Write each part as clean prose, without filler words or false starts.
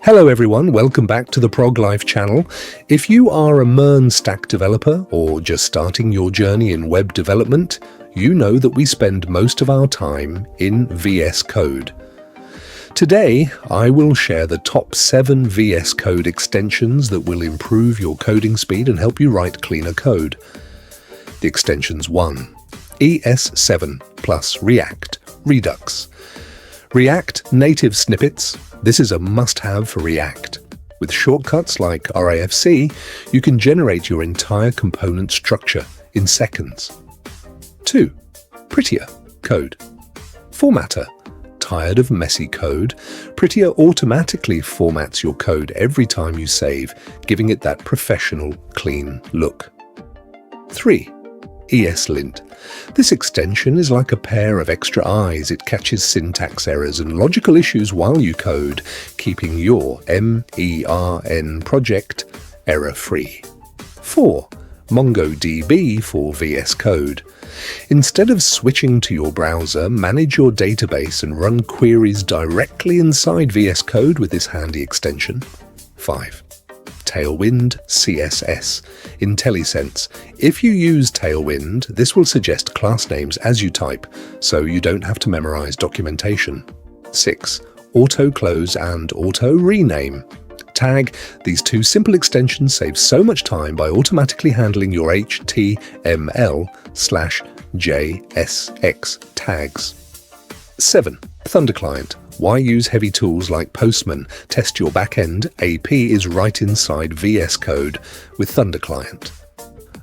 Hello everyone, welcome back to the Proglife channel. If you are a MERN stack developer or just starting your journey in web development, you know that we spend most of our time in VS Code. Today, I will share the top 7 VS Code extensions that will improve your coding speed and help you write cleaner code. The extensions 1. ES7 plus React, Redux. React Native Snippets. This is a must-have for React. With shortcuts like RAFC, you can generate your entire component structure in seconds. 2. Prettier code. Formatter. Tired of messy code? Prettier automatically formats your code every time you save, giving it that professional, clean look. 3. ESLint. This extension is like a pair of extra eyes. It catches syntax errors and logical issues while you code, keeping your MERN project error-free. 4. MongoDB for VS Code. Instead of switching to your browser, manage your database and run queries directly inside VS Code with this handy extension. 5. Tailwind CSS IntelliSense. If you use Tailwind, this will suggest class names as you type, so you don't have to memorize documentation. 6. Auto close and auto rename. Tag. These two simple extensions save so much time by automatically handling your HTML/JSX tags. 7. ThunderClient. Why use heavy tools like Postman? Test your backend. AP is right inside VS Code with ThunderClient.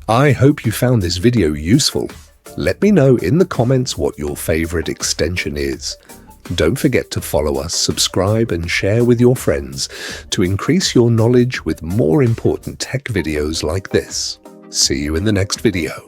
I hope you found this video useful. Let me know in the comments what your favorite extension is. Don't forget to follow us, subscribe and share with your friends to increase your knowledge with more important tech videos like this. See you in the next video.